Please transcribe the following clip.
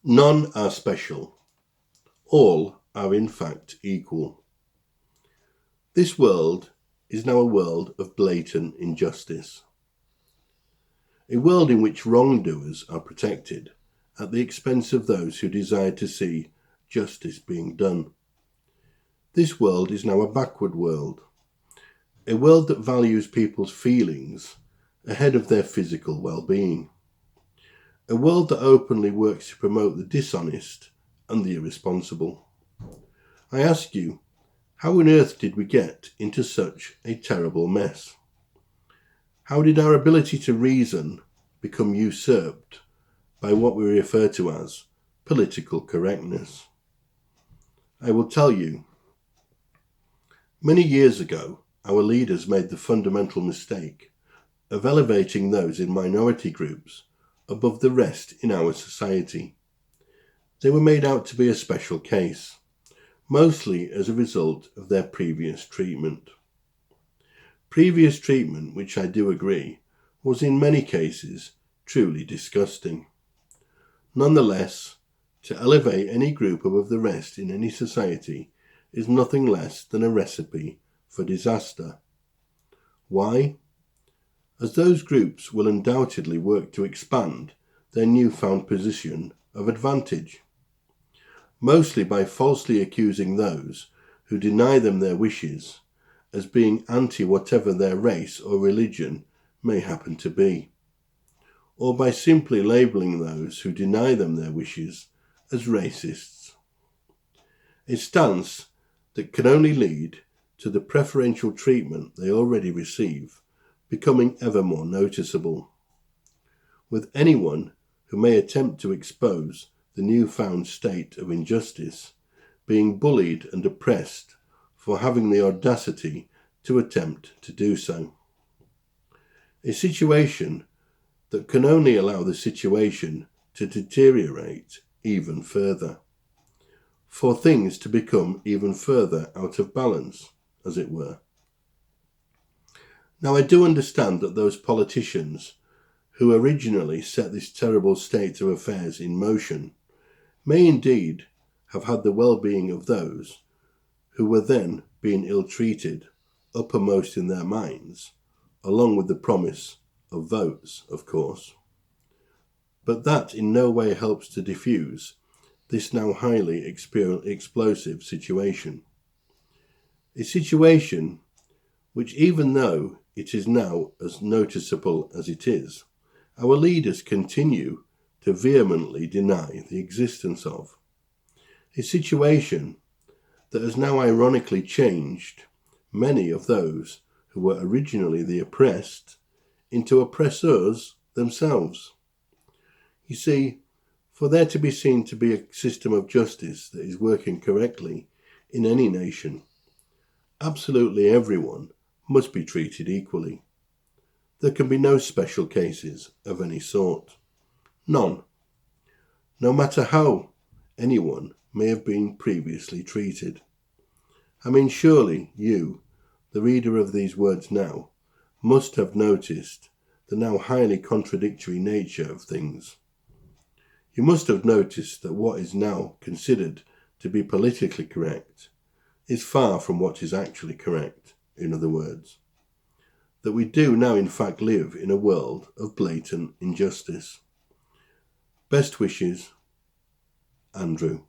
None are special. All are in fact equal. This world is now a world of blatant injustice. A world in which wrongdoers are protected at the expense of those who desire to see justice being done. This world is now a backward world. A world that values people's feelings ahead of their physical well-being. A world that openly works to promote the dishonest and the irresponsible. I ask you, how on earth did we get into such a terrible mess? How did our ability to reason become usurped by what we refer to as political correctness? I will tell you. Many years ago, our leaders made the fundamental mistake of elevating those in minority groups above the rest in our society. They were made out to be a special case, mostly as a result of their previous treatment. Previous treatment, which I do agree, was in many cases truly disgusting. Nonetheless, to elevate any group above the rest in any society is nothing less than a recipe for disaster. Why? As those groups will undoubtedly work to expand their newfound position of advantage, mostly by falsely accusing those who deny them their wishes as being anti-whatever their race or religion may happen to be, or by simply labelling those who deny them their wishes as racists. A stance that can only lead to the preferential treatment they already receive becoming ever more noticeable, with anyone who may attempt to expose the newfound state of injustice being bullied and oppressed for having the audacity to attempt to do so. A situation that can only allow the situation to deteriorate even further, for things to become even further out of balance, as it were. Now, I do understand that those politicians who originally set this terrible state of affairs in motion may indeed have had the well-being of those who were then being ill-treated uppermost in their minds, along with the promise of votes, of course. But that in no way helps to diffuse this now highly explosive situation. A situation which, even though it is now as noticeable as it is, our leaders continue to vehemently deny the existence of. A situation that has now ironically changed many of those who were originally the oppressed into oppressors themselves. You see, for there to be seen to be a system of justice that is working correctly in any nation, absolutely everyone must be treated equally. There can be no special cases of any sort. None. No matter how anyone may have been previously treated. I mean, surely you, the reader of these words now, must have noticed the now highly contradictory nature of things. You must have noticed that what is now considered to be politically correct is far from what is actually correct. In other words, that we do now in fact live in a world of blatant injustice. Best wishes, Andrew.